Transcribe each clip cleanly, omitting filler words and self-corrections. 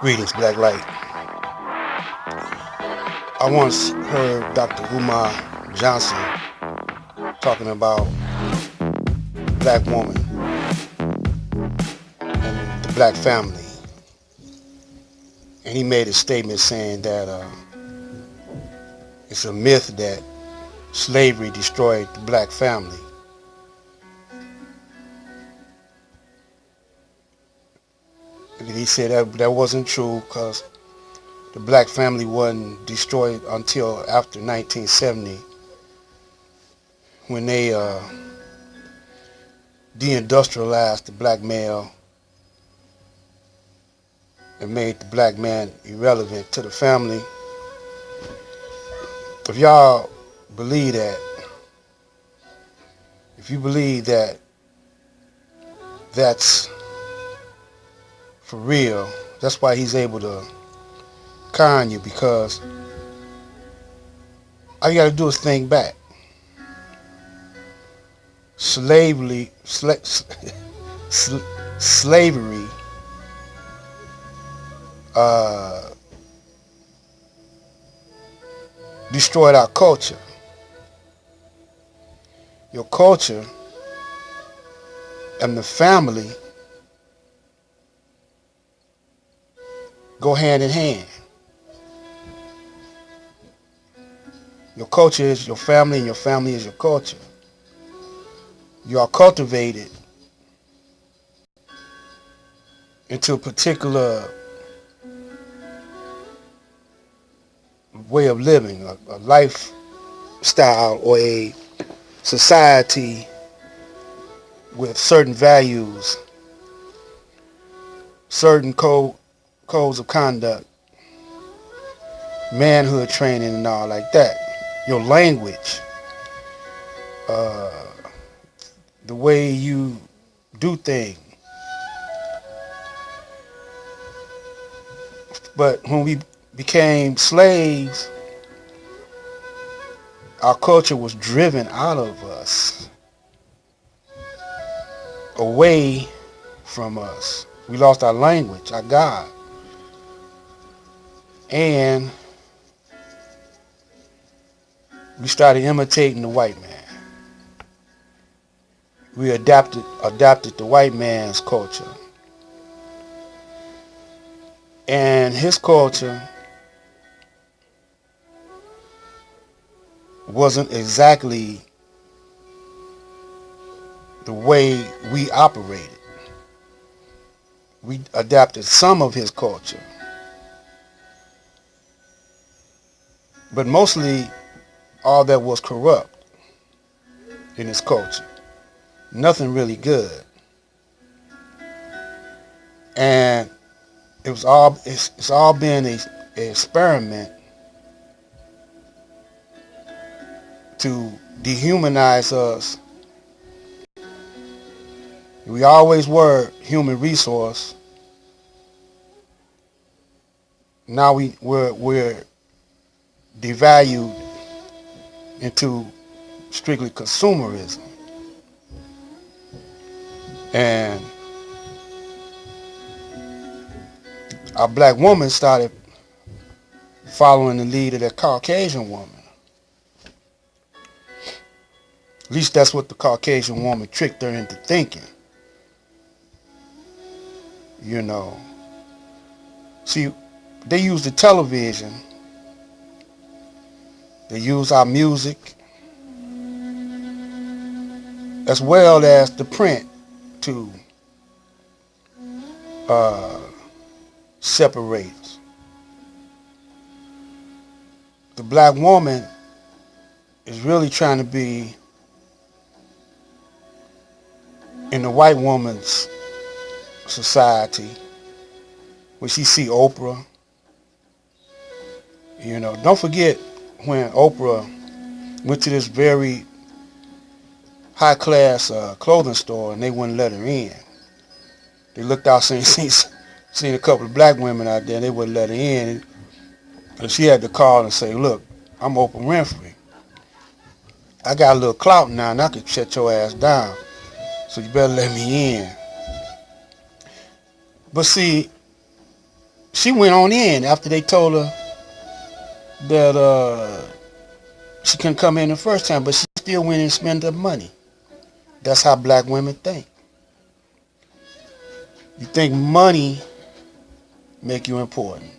Greetings, Black Light. I once heard Dr. Umar Johnson talking about the black woman and the black family. And he made a statement saying that it's a myth that slavery destroyed the black family. And he said that wasn't true because the black family wasn't destroyed until after 1970 when they deindustrialized the black male and made the black man irrelevant to the family. If y'all believe that, if you believe that that's for real, that's why he's able to con you, because all you got to do is think back. Slavery, slavery destroyed our culture. Your culture and the family go hand in hand. Your culture is your family, and your family is your culture. You are cultivated into a particular way of living, a lifestyle, or a society with certain values, certain codes of conduct, manhood training, and all like that. Your language, the way you do things. But when we became slaves, our culture was driven out of us, away from us. We lost our language, our God. And we started imitating the white man. We adapted the white man's culture. And his culture wasn't exactly the way we operated. We adapted some of his culture, but mostly all that was corrupt in his culture. Nothing really good. And it's all been an experiment to dehumanize us. We always were human resource. Now we're devalued into strictly consumerism. And our black woman started following the lead of that Caucasian woman. At least that's what the Caucasian woman tricked her into thinking. You know. See, they use the television, they use our music, as well as the print to separate us. The black woman is really trying to be in the white woman's society, when she see Oprah. You know, don't forget when Oprah went to this very high class clothing store and they wouldn't let her in. They looked out, seen a couple of black women out there, and they wouldn't let her in. And she had to call and say, "Look, I'm Oprah Winfrey. I got a little clout now, and I could shut your ass down. So you better let me in." But see, she went on in after they told her that she couldn't come in the first time, but she still went and spent her money. That's how black women think. You think money make you important,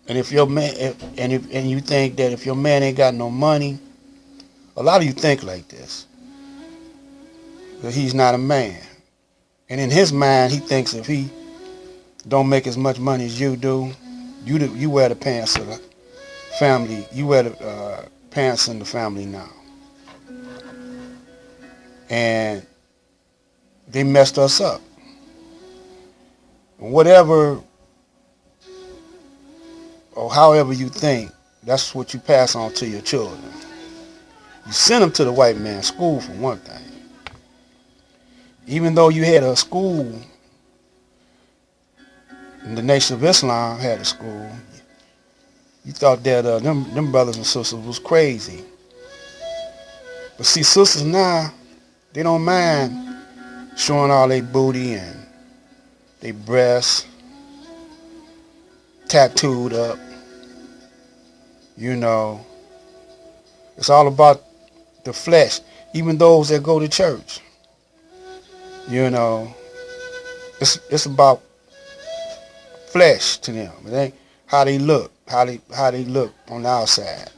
and if your man and you think that if your man ain't got no money, a lot of you think like this, that he's not a man. And in his mind, he thinks if he don't make as much money as you do, you wear the pants of the family. You wear the pants in the family now. And they messed us up. Whatever or however you think, that's what you pass on to your children. You send them to the white man's school for one thing. Even though you had a school, and the Nation of Islam had a school, you thought that them brothers and sisters was crazy. But see, sisters now, they don't mind showing all their booty and their breasts tattooed up. You know, it's all about the flesh. Even those that go to church, you know, it's about flesh to them. It ain't how they look, how they look on the outside.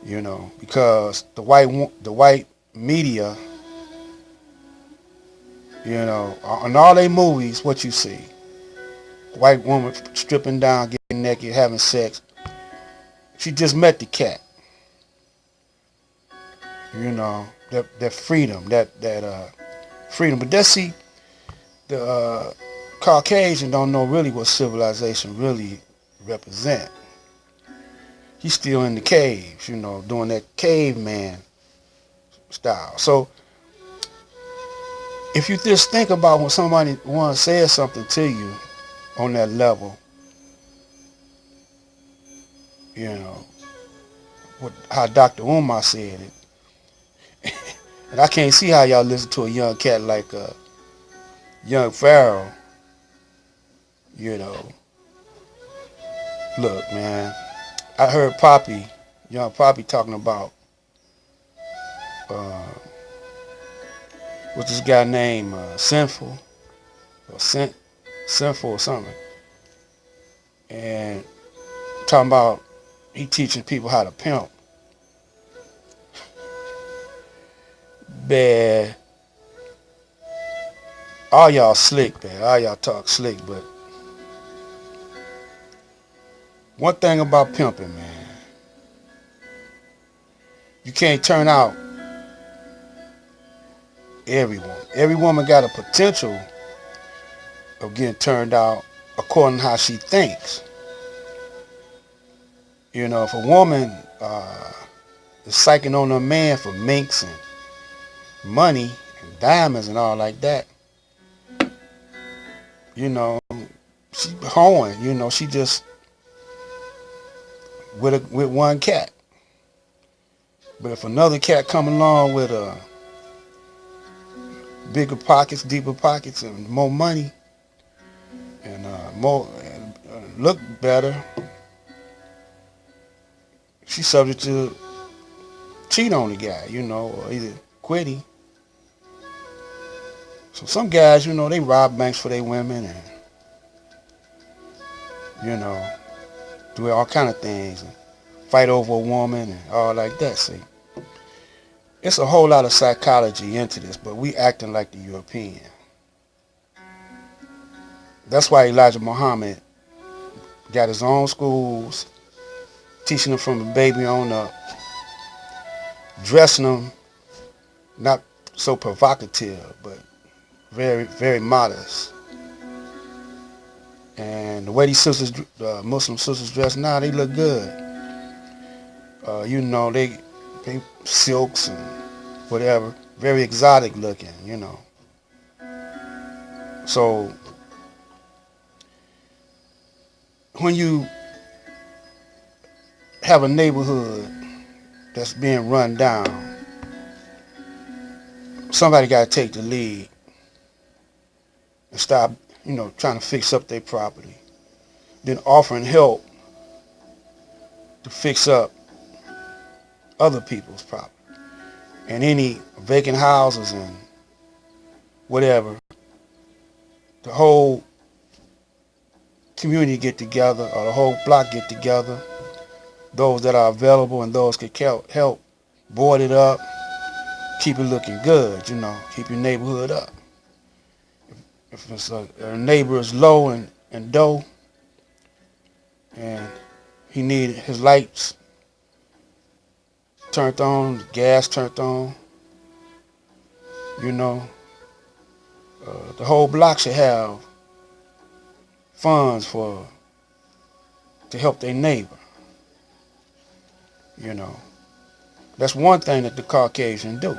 You know, because the white media, you know, on all their movies, what you see, white woman stripping down, getting naked, having sex. She just met the cat. You know, that freedom, that freedom. But that's, see, the Caucasian don't know really what civilization really represent. He's still in the caves, you know, doing that caveman style. So if you just think about when somebody once says something to you on that level, you know, how Dr. Umar said it, and I can't see how y'all listen to a young cat like young Pharaoh, you know. Look, man, I heard young Poppy talking about what's this guy named Sinful or Sinful or something, and talking about he teaching people how to pimp. Man, all y'all slick, man. All y'all talk slick, but one thing about pimping, man, you can't turn out every woman. Every woman got a potential of getting turned out according to how she thinks. You know, if a woman is psyching on a man for minks and money and diamonds and all like that, you know, she hoeing. You know, she just with one cat. But if another cat come along with bigger pockets, deeper pockets, and more money, and look better, she's subject to cheat on the guy, you know, or either quit him. So some guys, you know, they rob banks for their women and, you know, do all kind of things and fight over a woman and all like that. See, it's a whole lot of psychology into this, but we acting like the European. That's why Elijah Muhammad got his own schools, teaching them from a baby on up, dressing them not so provocative, but very, very modest. And the way these sisters, Muslim sisters dress now, they look good. You know, they silks and whatever, very exotic looking, you know. So when you have a neighborhood that's being run down, somebody got to take the lead and start, trying to fix up their property. Then offering help to fix up other people's property. And any vacant houses and whatever, the whole community get together or the whole block get together, those that are available and those can help board it up, keep it looking good, keep your neighborhood up. If it's a neighbor is low in dough and he need his lights turned on, gas turned on, the whole block should have funds to help their neighbor. That's one thing that the Caucasian do.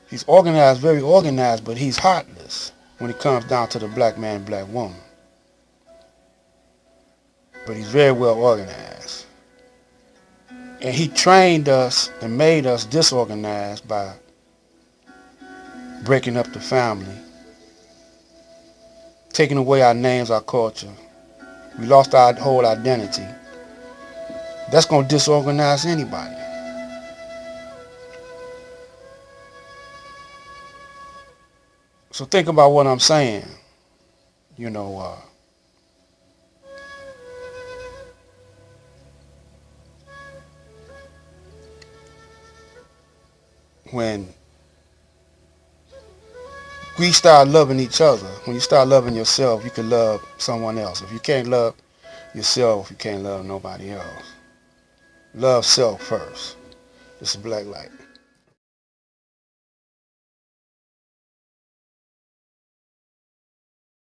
He's organized, very organized, but he's heartless when it comes down to the black man, black woman. But he's very well organized. And he trained us and made us disorganized by breaking up the family, taking away our names, our culture. We lost our whole identity. That's going to disorganize anybody. So think about what I'm saying. When we start loving each other, when you start loving yourself, you can love someone else. If you can't love yourself, you can't love nobody else. Love self first. This is Black Light.